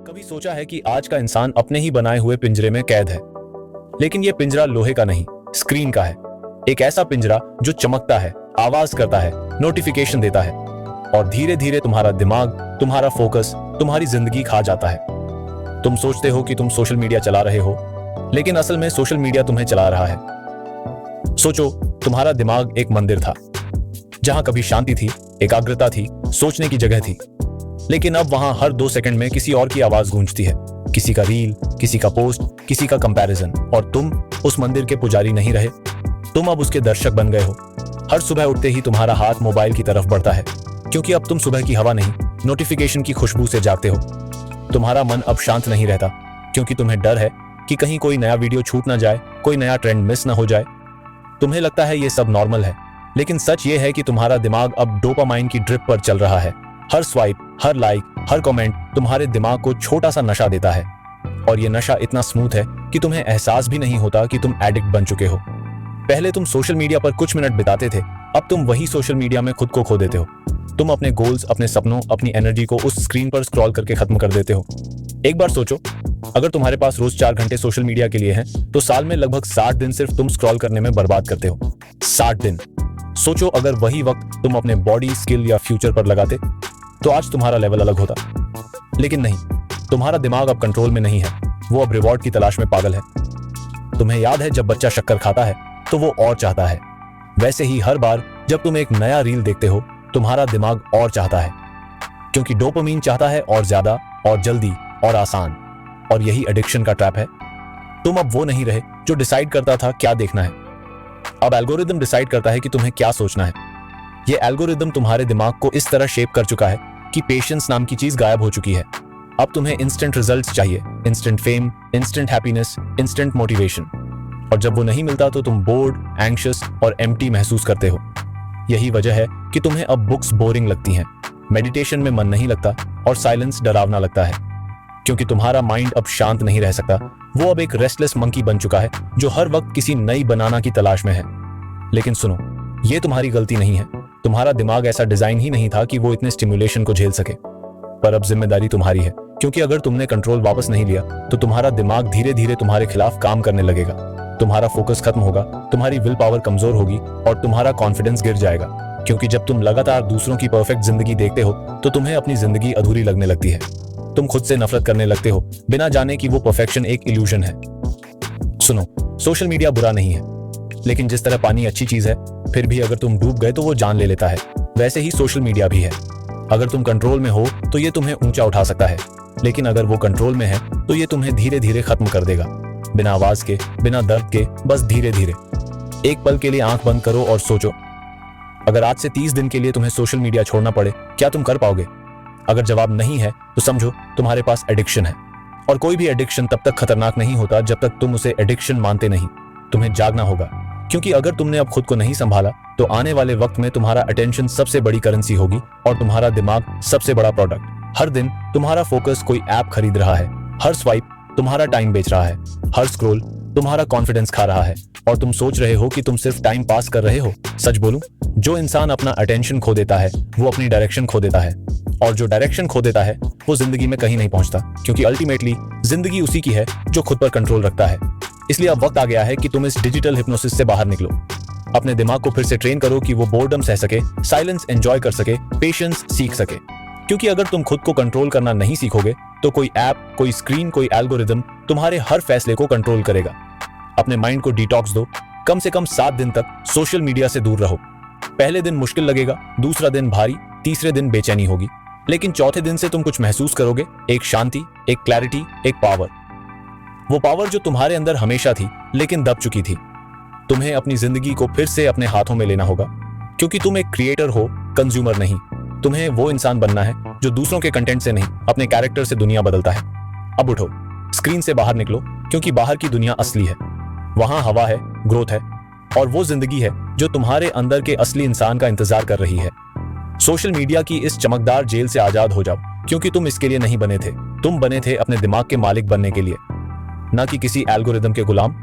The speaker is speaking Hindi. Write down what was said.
कभी सोचा है कि आज का इंसान अपने ही बनाए हुए पिंजरे में कैद है, लेकिन यह पिंजरा लोहे का नहीं, स्क्रीन का है। एक ऐसा पिंजरा जो चमकता है, आवाज करता है, नोटिफिकेशन देता है और धीरे धीरे तुम्हारा दिमाग, तुम्हारा फोकस, तुम्हारी जिंदगी खा जाता है। तुम सोचते हो कि तुम सोशल मीडिया चला रहे हो, लेकिन असल में सोशल मीडिया तुम्हें चला रहा है। सोचो, तुम्हारा दिमाग एक मंदिर था, जहां कभी शांति थी, एकाग्रता थी, सोचने की जगह थी। लेकिन अब वहां हर 2 सेकंड में किसी और की आवाज गूंजती है, किसी का रील, किसी का पोस्ट, किसी का कंपैरिजन, और तुम उस मंदिर के पुजारी नहीं रहे, तुम अब उसके दर्शक बन गए हो। हर सुबह उठते ही तुम्हारा हाथ मोबाइल की तरफ बढ़ता है, क्योंकि अब तुम सुबह की हवा नहीं, नोटिफिकेशन की खुशबू से जागते हो। तुम्हारा मन अब शांत नहीं रहता, क्योंकि तुम्हें डर है कि कहीं कोई नया वीडियो छूट ना जाए, कोई नया ट्रेंड मिस ना हो जाए। तुम्हें लगता है ये सब नॉर्मल है, लेकिन सच ये है कि तुम्हारा दिमाग अब डोपामाइन की ड्रिप पर चल रहा है। हर स्वाइप, हर लाइक, हर कमेंट तुम्हारे दिमाग को छोटा सा नशा देता है, और ये नशा इतना स्मूथ है कि तुम्हें एहसास भी नहीं होता कि तुम एडिक्ट बन चुके हो। पहले तुम सोशल मीडिया पर कुछ मिनट बिताते थे, अब तुम वही सोशल मीडिया में खुद को खो देते हो। तुम अपने गोल्स, अपने सपनों, अपनी एनर्जी को उस स्क्रीन पर स्क्रॉल करके खत्म कर देते हो। एक बार सोचो, अगर तुम्हारे पास रोज 4 घंटे सोशल मीडिया के लिए हैं, तो साल में लगभग 60 दिन सिर्फ तुम स्क्रॉल करने में बर्बाद करते हो। 60 दिन। सोचो, अगर वही वक्त तुम अपने बॉडी, स्किल या फ्यूचर पर लगाते, तो आज तुम्हारा लेवल अलग होता। लेकिन नहीं, तुम्हारा दिमाग अब कंट्रोल में नहीं है, वो अब रिवॉर्ड की तलाश में पागल है। तुम्हें याद है, जब बच्चा शक्कर खाता है तो वो और चाहता है। वैसे ही हर बार जब तुम एक नया रील देखते हो, तुम्हारा दिमाग और चाहता है, क्योंकि डोपामाइन चाहता है और ज्यादा और जल्दी और आसान। और यही एडिक्शन का ट्रैप है। तुम अब वो नहीं रहे जो डिसाइड करता था क्या देखना है। अब एल्गोरिदम डिसाइड करता है कि तुम्हें क्या सोचना है। ये एल्गोरिदम तुम्हारे दिमाग को इस तरह शेप कर चुका है कि पेशेंस नाम की चीज गायब हो चुकी है। अब तुम्हें इंस्टेंट रिजल्ट्स चाहिए, instant fame, instant happiness, instant motivation. और जब वो नहीं मिलता तो तुम बोर्ड, एंग्शियस और एम्प्टी महसूस करते हो। यही वजह है कि तुम्हें अब बुक्स बोरिंग लगती हैं, मेडिटेशन में मन नहीं लगता और साइलेंस डरावना लगता है, क्योंकि तुम्हारा माइंड अब शांत नहीं रह सकता। वो अब एक रेस्टलेस मंकी बन चुका है जो हर वक्त किसी नई बनाना की तलाश में है। लेकिन सुनो, ये तुम्हारी गलती नहीं है। तुम्हारा दिमाग ऐसा डिजाइन ही नहीं था कि वो इतने स्टिमुलेशन को झेल सके। पर अब जिम्मेदारी तुम्हारी है, क्योंकि अगर तुमने कंट्रोल वापस नहीं लिया तो तुम्हारा दिमाग धीरे धीरे तुम्हारे खिलाफ काम करने लगेगा। तुम्हारा फोकस खत्म होगा, तुम्हारी विल पावर कमजोर होगी और तुम्हारा कॉन्फिडेंस गिर जाएगा। क्योंकि जब तुम लगातार दूसरों की परफेक्ट जिंदगी देखते हो तो तुम्हें अपनी जिंदगी अधूरी लगने लगती है। तुम खुद से नफरत करने लगते हो, बिना जाने कि वो परफेक्शन एक इल्यूजन है। सुनो, सोशल मीडिया बुरा नहीं है, लेकिन जिस तरह पानी अच्छी चीज है, फिर भी अगर तुम डूब गए तो वो जान ले लेता है, वैसे ही सोशल मीडिया भी है। अगर तुम कंट्रोल में हो तो ये तुम्हें ऊंचा उठा सकता है, लेकिन अगर वो कंट्रोल में है तो ये तुम्हें धीरे धीरे खत्म कर देगा। बिना आवाज के, बिना दर्द के, बस धीरे धीरे। एक पल के लिए आंख बंद करो और सोचो, अगर आज से 30 दिन के लिए तुम्हें सोशल मीडिया छोड़ना पड़े, क्या तुम कर पाओगे? अगर जवाब नहीं है तो समझो तुम्हारे पास एडिक्शन है। और कोई भी एडिक्शन तब तक खतरनाक नहीं होता जब तक तुम उसे एडिक्शन मानते नहीं। तुम्हें जागना होगा, क्योंकि अगर तुमने अब खुद को नहीं संभाला तो आने वाले वक्त में तुम्हारा अटेंशन सबसे बड़ी करेंसी होगी और तुम्हारा दिमाग सबसे बड़ा प्रोडक्ट। हर दिन तुम्हारा फोकस कोई ऐप खरीद रहा है, हर स्वाइप तुम्हारा टाइम बेच रहा है, हर स्क्रॉल तुम्हारा कॉन्फिडेंस खा रहा है, और तुम सोच रहे हो कि तुम सिर्फ टाइम पास कर रहे हो। सच बोलूं, जो इंसान अपना अटेंशन खो देता है वो अपनी डायरेक्शन खो देता है, और जो डायरेक्शन खो देता है वो जिंदगी में कहीं नहीं पहुंचता, क्योंकि अल्टीमेटली जिंदगी उसी की है जो खुद पर कंट्रोल रखता है। इसलिए अब वक्त आ गया है कि तुम इस डिजिटल हिप्नोसिस से बाहर निकलो। अपने दिमाग को फिर से ट्रेन करो कि वो बोर्डम सह सके, साइलेंस एंजॉय कर सके, पेशेंस सीख सके। क्योंकि अगर तुम खुद को कंट्रोल करना नहीं सीखोगे तो कोई ऐप, कोई स्क्रीन, कोई एल्गोरिदम तुम्हारे हर फैसले को कंट्रोल करेगा। अपने माइंड को डिटॉक्स दो, कम से कम 7 दिन तक सोशल मीडिया से दूर रहो। पहले दिन मुश्किल लगेगा, दूसरा दिन भारी, तीसरे दिन बेचैनी होगी, लेकिन चौथे दिन से तुम कुछ महसूस करोगे, एक शांति, एक क्लैरिटी, एक पावर। वो पावर जो तुम्हारे अंदर हमेशा थी लेकिन दब चुकी थी। तुम्हें अपनी जिंदगी को फिर से अपने हाथों में लेना होगा, क्योंकि तुम एक क्रिएटर हो, कंज्यूमर नहीं। तुम्हें वो इंसान बनना है जो दूसरों के कंटेंट से नहीं, अपने कैरेक्टर से दुनिया बदलता है। अब उठो, स्क्रीन से बाहर निकलो, क्योंकि बाहर की दुनिया असली है। वहां हवा है, ग्रोथ है, और वो जिंदगी है जो तुम्हारे अंदर के असली इंसान का इंतजार कर रही है। सोशल मीडिया की इस चमकदार जेल से आजाद हो जाओ, क्योंकि तुम इसके लिए नहीं बने थे। तुम बने थे अपने दिमाग के मालिक बनने के लिए, ना कि किसी एल्गोरिदम के गुलाम।